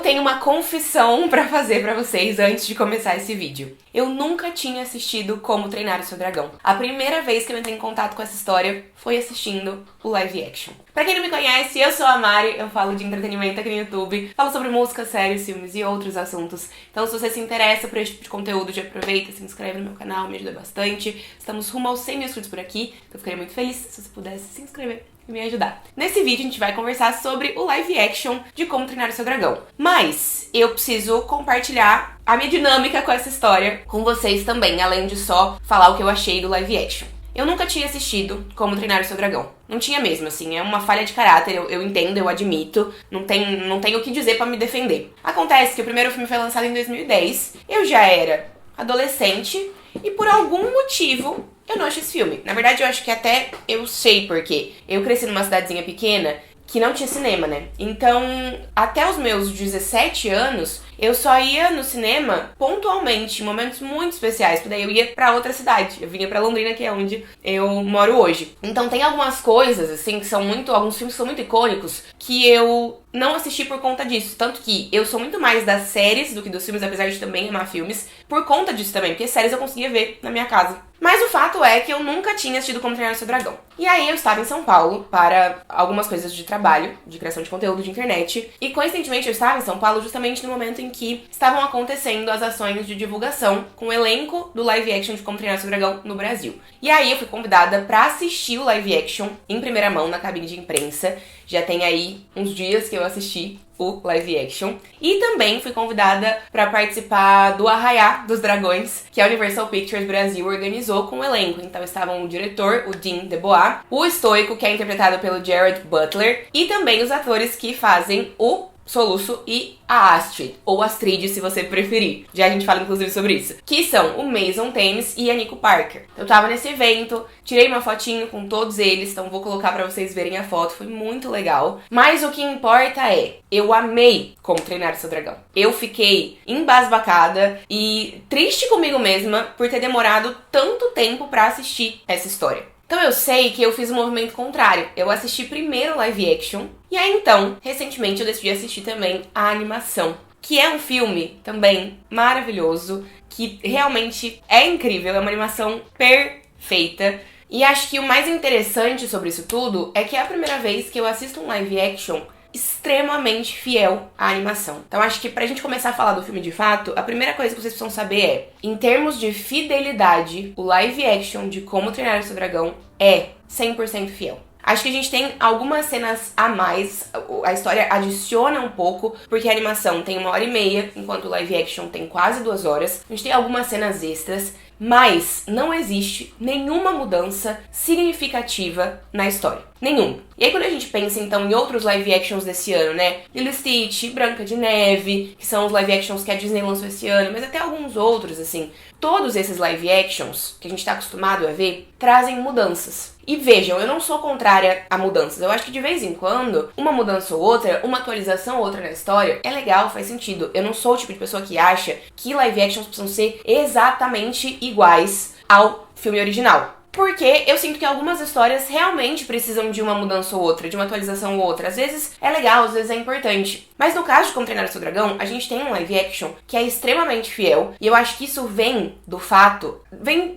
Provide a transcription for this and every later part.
tenho uma confissão pra fazer pra vocês antes de começar esse vídeo. Eu nunca tinha assistido Como Treinar o Seu Dragão. A primeira vez que eu entrei em contato com essa história foi assistindo o live action. Pra quem não me conhece, eu sou a Mari, eu falo de entretenimento aqui no YouTube, falo sobre música, séries, filmes e outros assuntos. Então se você se interessa por esse tipo de conteúdo, já aproveita, se inscreve no meu canal, me ajuda bastante. Estamos rumo aos 100 mil inscritos por aqui, então eu ficaria muito feliz se você pudesse se inscrever e me ajudar. Nesse vídeo a gente vai conversar sobre o live action de Como Treinar o Seu Dragão. Mas eu preciso compartilhar a minha dinâmica com essa história com vocês também, além de só falar o que eu achei do live action. Eu nunca tinha assistido Como Treinar o Seu Dragão. Não tinha mesmo, assim, é uma falha de caráter, eu entendo, eu admito, não tenho o que dizer pra me defender. Acontece que o primeiro filme foi lançado em 2010, eu já era adolescente e por algum motivo eu não achei esse filme. Na verdade, eu acho que até eu sei por quê. Eu cresci numa cidadezinha pequena que não tinha cinema, né? Então, até os meus 17 anos, eu só ia no cinema pontualmente, em momentos muito especiais, porque daí eu ia pra outra cidade. Eu vinha pra Londrina, que é onde eu moro hoje. Então tem algumas coisas, assim, que são alguns filmes que são muito icônicos, que eu não assisti por conta disso. Tanto que eu sou muito mais das séries do que dos filmes, apesar de também amar filmes, por conta disso também, porque séries eu conseguia ver na minha casa. Mas o fato é que eu nunca tinha assistido Como Treinar o Seu Dragão. E aí eu estava em São Paulo para algumas coisas de trabalho, de criação de conteúdo de internet. E coincidentemente eu estava em São Paulo justamente no momento em que estavam acontecendo as ações de divulgação com o elenco do live action de Como Treinar o Seu Dragão no Brasil. E aí eu fui convidada para assistir o live action em primeira mão na cabine de imprensa. Já tem aí uns dias que eu assisti o live action. E também fui convidada para participar do Arraiá dos Dragões, que a Universal Pictures Brasil organizou com o elenco. Então estavam o diretor, o Dean DeBois, o Stoico, que é interpretado pelo Jared Butler, e também os atores que fazem o Soluço e a Astrid, ou Astrid se você preferir. Já a gente fala inclusive sobre isso. Que são o Mason Thames e a Nico Parker. Eu tava nesse evento, tirei uma fotinho com todos eles, então vou colocar pra vocês verem a foto, foi muito legal. Mas o que importa é, eu amei Como Treinar o Seu Dragão. Eu fiquei embasbacada e triste comigo mesma por ter demorado tanto tempo pra assistir essa história. Então eu sei que eu fiz um movimento contrário. Eu assisti primeiro o live action, e aí então, recentemente eu decidi assistir também a animação, que é um filme também maravilhoso, que realmente é incrível, é uma animação perfeita. E acho que o mais interessante sobre isso tudo é que é a primeira vez que eu assisto um live action extremamente fiel à animação. Então acho que pra gente começar a falar do filme de fato, a primeira coisa que vocês precisam saber é, em termos de fidelidade, o live action de Como Treinar o Seu Dragão é 100% fiel. Acho que a gente tem algumas cenas a mais, a história adiciona um pouco, porque a animação tem 1h30, enquanto o live action tem quase 2 horas. A gente tem algumas cenas extras, mas não existe nenhuma mudança significativa na história. Nenhum. E aí quando a gente pensa então em outros live actions desse ano, né? Lilo e Stitch, Branca de Neve, que são os live actions que a Disney lançou esse ano, mas até alguns outros, assim. Todos esses live actions que a gente tá acostumado a ver, trazem mudanças. E vejam, eu não sou contrária a mudanças. Eu acho que de vez em quando, uma mudança ou outra, uma atualização ou outra na história, é legal, faz sentido. Eu não sou o tipo de pessoa que acha que live actions precisam ser exatamente iguais ao filme original. Porque eu sinto que algumas histórias realmente precisam de uma mudança ou outra, de uma atualização ou outra. Às vezes é legal, às vezes é importante. Mas no caso de Como Treinar o Seu Dragão, a gente tem um live action que é extremamente fiel. E eu acho que isso vem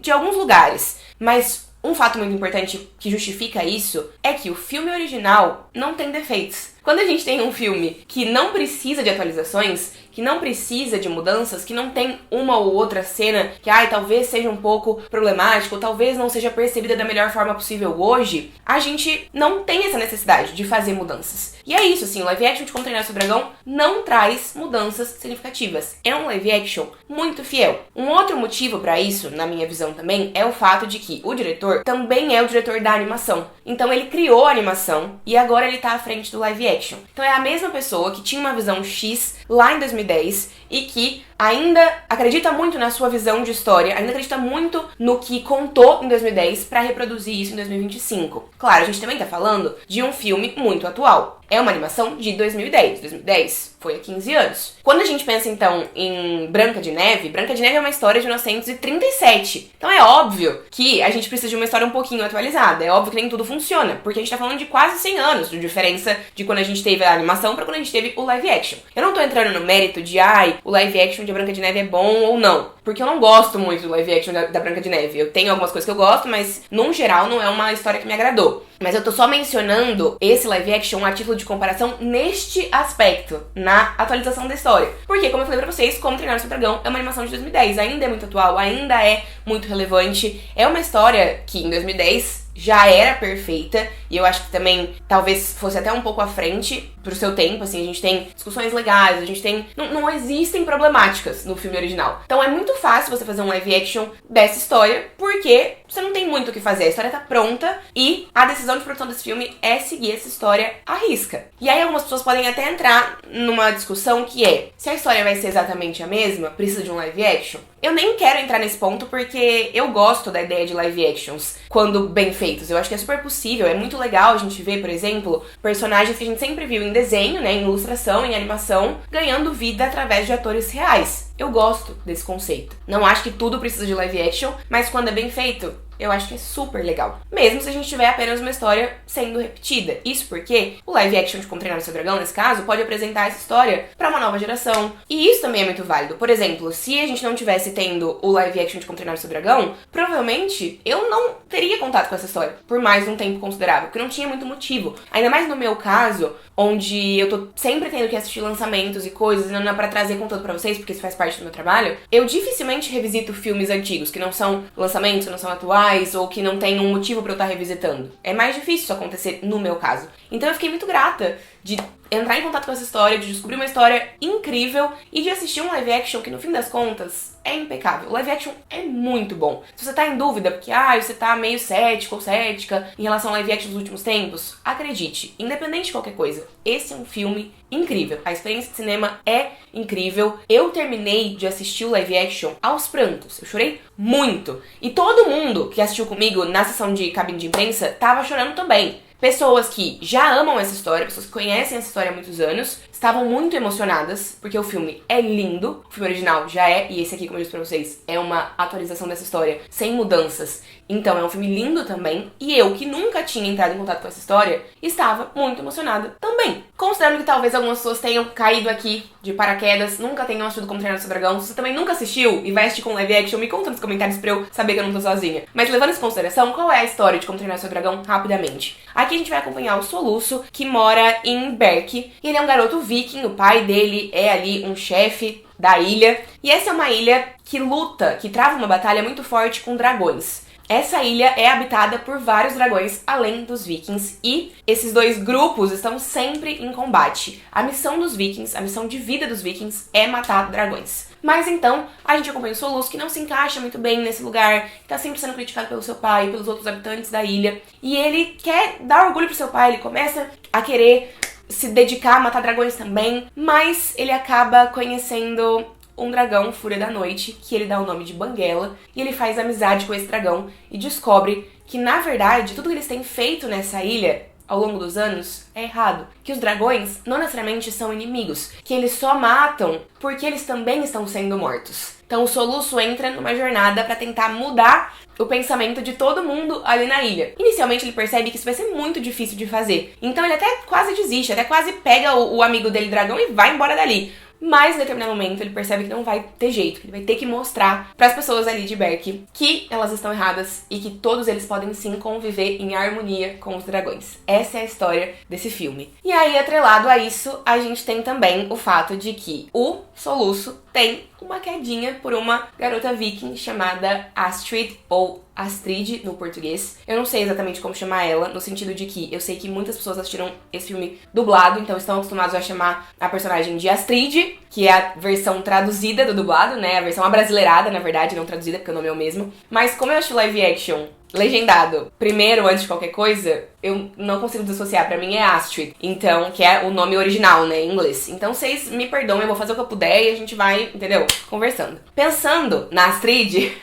de alguns lugares. Mas um fato muito importante que justifica isso é que o filme original não tem defeitos. Quando a gente tem um filme que não precisa de atualizações, que não precisa de mudanças, que não tem uma ou outra cena que, talvez seja um pouco problemática, ou talvez não seja percebida da melhor forma possível hoje, a gente não tem essa necessidade de fazer mudanças. E é isso, assim, o live action de Como Treinar o Seu Dragão não traz mudanças significativas. É um live action muito fiel. Um outro motivo pra isso, na minha visão também, é o fato de que o diretor também é o diretor da animação. Então ele criou a animação e agora ele tá à frente do live action. Então é a mesma pessoa que tinha uma visão X lá em 2010 e que ainda acredita muito na sua visão de história, ainda acredita muito no que contou em 2010 pra reproduzir isso em 2025. Claro, a gente também tá falando de um filme muito atual. é uma animação de 2010. 2010 foi há 15 anos. Quando a gente pensa, então, em Branca de Neve é uma história de 1937. Então é óbvio que a gente precisa de uma história um pouquinho atualizada. É óbvio que nem tudo funciona, porque a gente tá falando de quase 100 anos de diferença de quando a gente teve a animação pra quando a gente teve o live action. Eu não tô entrando no mérito de, o live action de Branca de Neve é bom ou não, porque eu não gosto muito do live action da Branca de Neve. Eu tenho algumas coisas que eu gosto, mas, num geral, não é uma história que me agradou. Mas eu tô só mencionando esse live action a título de comparação neste aspecto, na atualização da história. Porque, como eu falei pra vocês, Como Treinar o Seu Dragão é uma animação de 2010, ainda é muito atual, ainda é muito relevante. É uma história que, em 2010, já era perfeita, e eu acho que também talvez fosse até um pouco à frente pro seu tempo, assim, a gente tem discussões legais, a gente tem... Não existem problemáticas no filme original. Então é muito fácil você fazer um live action dessa história, porque você não tem muito o que fazer, a história tá pronta, e a decisão de produção desse filme é seguir essa história à risca. E aí algumas pessoas podem até entrar numa discussão que é, se a história vai ser exatamente a mesma, precisa de um live action? Eu nem quero entrar nesse ponto porque eu gosto da ideia de live actions quando bem feitos. Eu acho que é super possível, é muito legal a gente ver, por exemplo, personagens que a gente sempre viu em desenho, né, em ilustração, em animação, ganhando vida através de atores reais. Eu gosto desse conceito. Não acho que tudo precisa de live action, mas quando é bem feito, eu acho que é super legal. Mesmo se a gente tiver apenas uma história sendo repetida. Isso porque o live action de Como Treinar o Seu Dragão, nesse caso, pode apresentar essa história pra uma nova geração. E isso também é muito válido. Por exemplo, se a gente não tivesse tendo o live action de Como Treinar o Seu Dragão, provavelmente eu não teria contato com essa história por mais um tempo considerável, porque não tinha muito motivo. Ainda mais no meu caso, onde eu tô sempre tendo que assistir lançamentos e coisas, e não dá pra trazer conteúdo pra vocês, porque isso faz parte do meu trabalho, eu dificilmente revisito filmes antigos, que não são lançamentos, que não são atuais, ou que não tem um motivo pra eu estar revisitando. É mais difícil isso acontecer no meu caso. Então eu fiquei muito grata de entrar em contato com essa história, de descobrir uma história incrível e de assistir um live action que, no fim das contas, é impecável. O live action é muito bom. Se você tá em dúvida, porque você tá meio cético ou cética em relação ao live action dos últimos tempos, acredite, independente de qualquer coisa, esse é um filme incrível. A experiência de cinema é incrível. Eu terminei de assistir o live action aos prantos. Eu chorei muito. E todo mundo que assistiu comigo na sessão de cabine de imprensa tava chorando também. Pessoas que já amam essa história, pessoas que conhecem essa história há muitos anos, estavam muito emocionadas, porque o filme é lindo, o filme original já é, e esse aqui, como eu disse pra vocês, é uma atualização dessa história, sem mudanças. Então é um filme lindo também, e eu, que nunca tinha entrado em contato com essa história, estava muito emocionada também. Considerando que talvez algumas pessoas tenham caído aqui de paraquedas, nunca tenham assistido Como Treinar o Seu Dragão, se você também nunca assistiu e vai assistir com live action, me conta nos comentários pra eu saber que eu não tô sozinha. Mas levando isso em consideração, qual é a história de Como Treinar o Seu Dragão rapidamente? Aqui a gente vai acompanhar o Soluço, que mora em Berk, e ele é um garoto viking, o pai dele é ali um chefe da ilha, e essa é uma ilha que luta, que trava uma batalha muito forte com dragões. Essa ilha é habitada por vários dragões, além dos vikings, e esses dois grupos estão sempre em combate. A missão dos vikings, a missão de vida dos vikings é matar dragões. Mas então, a gente acompanha o Soluço, que não se encaixa muito bem nesse lugar, que tá sempre sendo criticado pelo seu pai e pelos outros habitantes da ilha, e ele quer dar orgulho pro seu pai, ele começa a querer se dedicar a matar dragões também, mas ele acaba conhecendo um dragão, Fúria da Noite, que ele dá o nome de Banguela, e ele faz amizade com esse dragão e descobre que, na verdade, tudo que eles têm feito nessa ilha ao longo dos anos é errado. Que os dragões não necessariamente são inimigos, que eles só matam porque eles também estão sendo mortos. Então o Soluço entra numa jornada pra tentar mudar o pensamento de todo mundo ali na ilha. Inicialmente ele percebe que isso vai ser muito difícil de fazer, então ele até quase desiste, até quase pega o amigo dele dragão e vai embora dali. Mas, em determinado momento, ele percebe que não vai ter jeito, que ele vai ter que mostrar para as pessoas ali de Berk que elas estão erradas e que todos eles podem sim conviver em harmonia com os dragões. Essa é a história desse filme. E aí, atrelado a isso, a gente tem também o fato de que o Soluço tem uma quedinha por uma garota viking chamada Astrid, ou Astrid no português. Eu não sei exatamente como chamar ela, no sentido de que eu sei que muitas pessoas assistiram esse filme dublado, então estão acostumados a chamar a personagem de Astrid, que é a versão traduzida do dublado, né? A versão abrasileirada, na verdade, não traduzida, porque o nome é o mesmo. Mas como eu acho live action legendado primeiro, antes de qualquer coisa, eu não consigo desassociar. Pra mim é Astrid, então, que é o nome original, né, em inglês. Então vocês me perdoem, eu vou fazer o que eu puder e a gente vai, entendeu, conversando. Pensando na Astrid,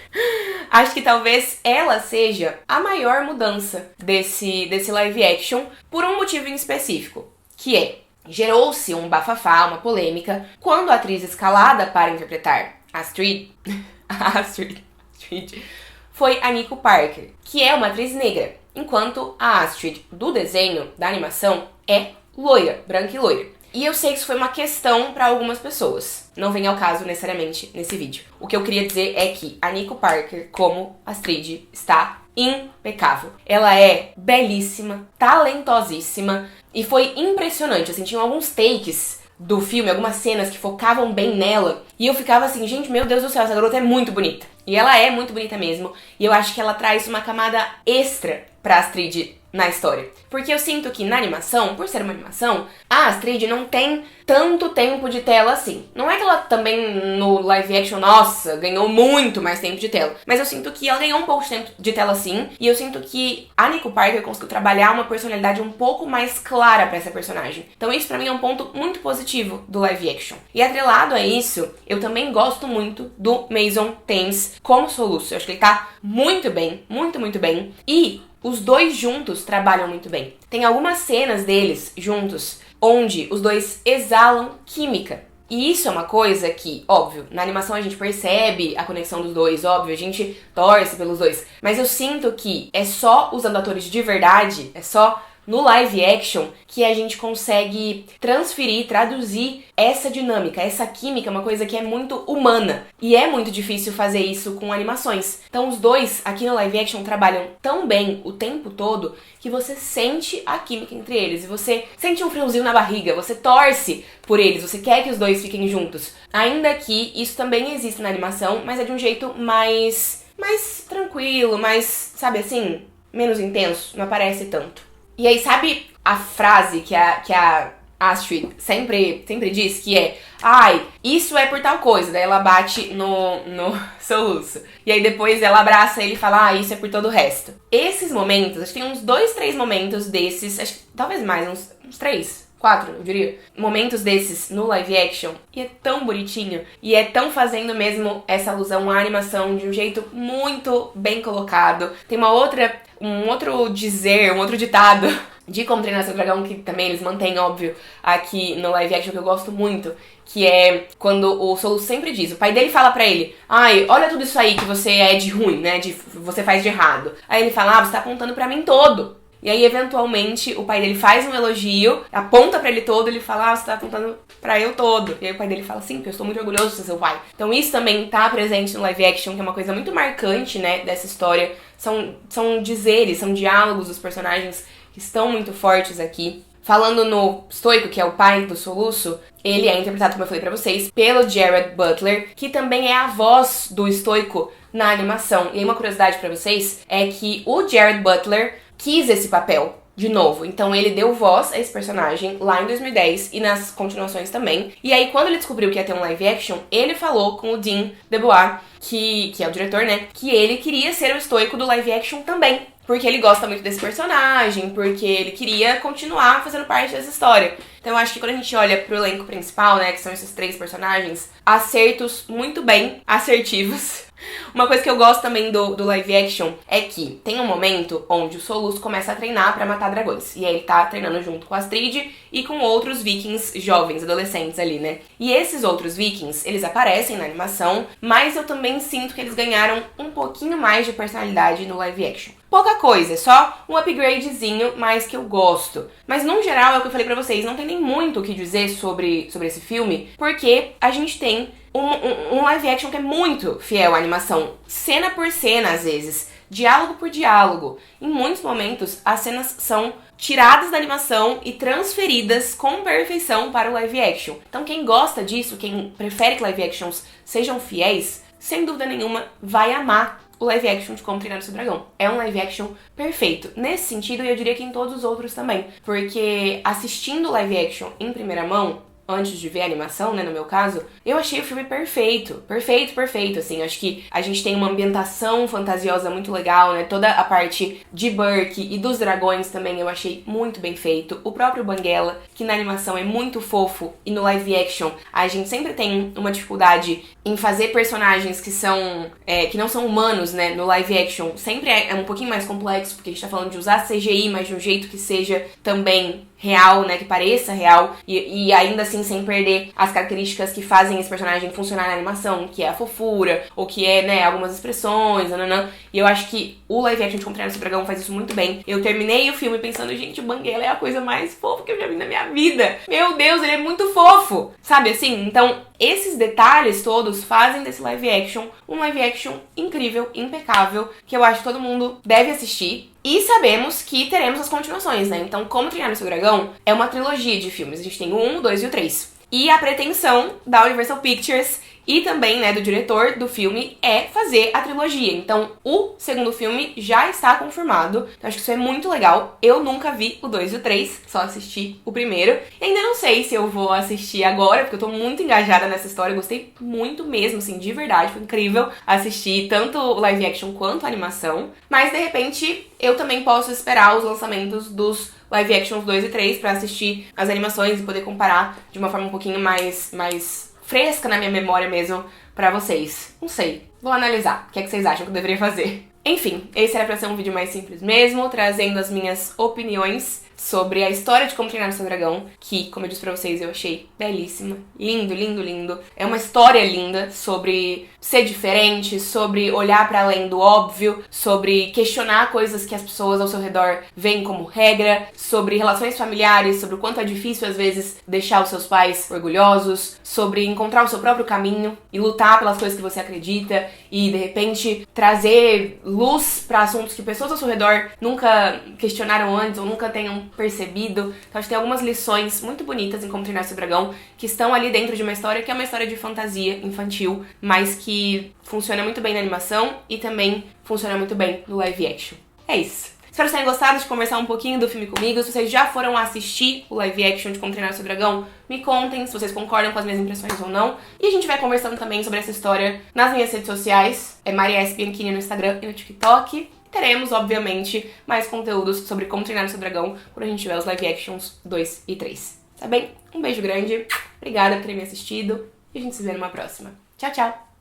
acho que talvez ela seja a maior mudança desse live action, por um motivo em específico, que gerou-se um bafafá, uma polêmica, quando a atriz escalada para interpretar Astrid foi a Nico Parker, que é uma atriz negra, enquanto a Astrid do desenho, da animação, é loira, branca e loira. E eu sei que isso foi uma questão para algumas pessoas. Não vem ao caso necessariamente nesse vídeo. O que eu queria dizer é que a Nico Parker, como Astrid, está impecável. Ela é belíssima, talentosíssima e foi impressionante. Eu senti alguns takes do filme, algumas cenas que focavam bem nela e eu ficava assim, gente, meu Deus do céu, essa garota é muito bonita. E ela é muito bonita mesmo. E eu acho que ela traz uma camada extra pra Astrid na história. Porque eu sinto que na animação, por ser uma animação, a Astrid não tem tanto tempo de tela assim. Não é que ela também no live action, nossa, ganhou muito mais tempo de tela. Mas eu sinto que ela ganhou um pouco de tempo de tela sim. E eu sinto que a Nico Parker conseguiu trabalhar uma personalidade um pouco mais clara pra essa personagem. Então isso pra mim é um ponto muito positivo do live action. E atrelado a isso, eu também gosto muito do Mason Thames como Soluço. Eu acho que ele tá muito bem, muito bem. E os dois juntos trabalham muito bem. Tem algumas cenas deles juntos onde os dois exalam química. E isso é uma coisa que, óbvio, na animação a gente percebe a conexão dos dois, óbvio, a gente torce pelos dois. Mas eu sinto que é só usando atores de verdade, é só no live action que a gente consegue transferir, traduzir essa dinâmica, essa química, uma coisa que é muito humana. E é muito difícil fazer isso com animações. Então os dois aqui no live action trabalham tão bem o tempo todo que você sente a química entre eles. E você sente um friozinho na barriga, você torce por eles, você quer que os dois fiquem juntos. Ainda que isso também existe na animação, mas é de um jeito mais tranquilo, mais, sabe assim, menos intenso, não aparece tanto. E aí, sabe a frase que a Astrid sempre diz, que é: ai, isso é por tal coisa. Daí ela bate no soluço. E aí depois ela abraça ele e fala: ah, isso é por todo o resto. Esses momentos, acho que tem uns 2, 3 momentos desses, acho que talvez mais, uns 3, 4, eu diria. Momentos desses no live action. E é tão bonitinho. E é tão fazendo mesmo essa alusão à animação de um jeito muito bem colocado. Tem um outro ditado de Como Treinar Seu Dragão, que também eles mantêm, óbvio, aqui no live action, que eu gosto muito, que é quando o Soluço sempre diz, o pai dele fala pra ele: ai, olha tudo isso aí que você é de ruim, né, você faz de errado. Aí ele fala: ah, você tá apontando pra mim todo. E aí, eventualmente, o pai dele faz um elogio, aponta pra ele todo, ele fala: ah, você tá apontando pra eu todo. E aí o pai dele fala: sim, porque eu estou muito orgulhoso de ser seu pai. Então isso também tá presente no live action, que é uma coisa muito marcante, né, dessa história. São dizeres, são diálogos dos personagens que estão muito fortes aqui. Falando no Stoico, que é o pai do Soluço, ele é interpretado, como eu falei pra vocês, pelo Jared Butler, que também é a voz do Stoico na animação. E aí uma curiosidade pra vocês é que o Jared Butler quis esse papel de novo. Então ele deu voz a esse personagem lá em 2010 e nas continuações também. E aí quando ele descobriu que ia ter um live action, ele falou com o Dean DeBois, que é o diretor, né, que ele queria ser o Stoico do live action também. Porque ele gosta muito desse personagem, porque ele queria continuar fazendo parte dessa história. Então eu acho que quando a gente olha pro elenco principal, né, que são esses 3 personagens, acertos muito bem assertivos. Uma coisa que eu gosto também do live action é que tem um momento onde o Soluço começa a treinar pra matar dragões. E aí ele tá treinando junto com a Astrid e com outros vikings jovens, adolescentes ali, né? E esses outros vikings, eles aparecem na animação, mas eu também sinto que eles ganharam um pouquinho mais de personalidade no live action. Pouca coisa, é só um upgradezinho, mas que eu gosto. Mas, no geral, é o que eu falei pra vocês, não tem nem muito o que dizer sobre esse filme, porque a gente tem um live action que é muito fiel à animação, cena por cena, às vezes, diálogo por diálogo. Em muitos momentos, as cenas são tiradas da animação e transferidas com perfeição para o live action. Então, quem gosta disso, quem prefere que live actions sejam fiéis, sem dúvida nenhuma, vai amar o live action de Como Treinar o Seu Dragão. É um live action perfeito. Nesse sentido, eu diria que em todos os outros também. Porque assistindo o live action em primeira mão, antes de ver a animação, né, no meu caso, eu achei o filme perfeito, assim, acho que a gente tem uma ambientação fantasiosa muito legal, né, toda a parte de Burke e dos dragões também eu achei muito bem feito, o próprio Banguela, que na animação é muito fofo, e no live action a gente sempre tem uma dificuldade em fazer personagens que são, que não são humanos, né, no live action, sempre é um pouquinho mais complexo, porque a gente tá falando de usar CGI, mas de um jeito que seja também real, né, que pareça real e ainda assim sem perder as características que fazem esse personagem funcionar na animação, que é a fofura, ou que é, né, algumas expressões, nananã. E eu acho que o live action de Como Treinar Seu Dragão faz isso muito bem. Eu terminei o filme pensando, gente, o Banguela é a coisa mais fofa que eu já vi na minha vida. Meu Deus, ele é muito fofo, sabe assim? Então, esses detalhes todos fazem desse live action um live action incrível, impecável, que eu acho que todo mundo deve assistir. E sabemos que teremos as continuações, né? Então, Como Treinar Seu Dragão é uma trilogia de filmes. A gente tem o 1, o 2 e o 3. E a pretensão da Universal Pictures e também, né, do diretor do filme é fazer a trilogia. Então, o segundo filme já está confirmado. Então, acho que isso é muito legal. Eu nunca vi o 2 e o 3, só assisti o primeiro. E ainda não sei se eu vou assistir agora, porque eu tô muito engajada nessa história. Eu gostei muito mesmo, assim, de verdade. Foi incrível assistir tanto o live action quanto a animação. Mas, de repente, eu também posso esperar os lançamentos dos live actions 2 e 3 pra assistir as animações e poder comparar de uma forma um pouquinho mais fresca na minha memória mesmo pra vocês. Não sei. Vou analisar. O que é que vocês acham que eu deveria fazer? Enfim, esse era pra ser um vídeo mais simples mesmo, trazendo as minhas opiniões sobre a história de Como Treinar Seu Dragão, que, como eu disse pra vocês, eu achei belíssima. Lindo, lindo, lindo. É uma história linda sobre ser diferente, sobre olhar pra além do óbvio, sobre questionar coisas que as pessoas ao seu redor veem como regra, sobre relações familiares, sobre o quanto é difícil, às vezes, deixar os seus pais orgulhosos, sobre encontrar o seu próprio caminho e lutar pelas coisas que você acredita e, de repente, trazer luz pra assuntos que pessoas ao seu redor nunca questionaram antes ou nunca tenham percebido. Então, acho que tem algumas lições muito bonitas em Como Treinar Seu Dragão que estão ali dentro de uma história que é uma história de fantasia infantil, mas que funciona muito bem na animação e também funciona muito bem no live action. É isso. Espero que vocês tenham gostado de conversar um pouquinho do filme comigo. Se vocês já foram assistir o live action de Como Treinar Seu Dragão, me contem se vocês concordam com as minhas impressões ou não. E a gente vai conversando também sobre essa história nas minhas redes sociais. É Maria S. Bianchini no Instagram e no TikTok. Teremos, obviamente, mais conteúdos sobre Como Treinar Seu Dragão quando a gente tiver os live actions 2 e 3. Tá bem? Um beijo grande, obrigada por terem me assistido e a gente se vê numa próxima. Tchau, tchau!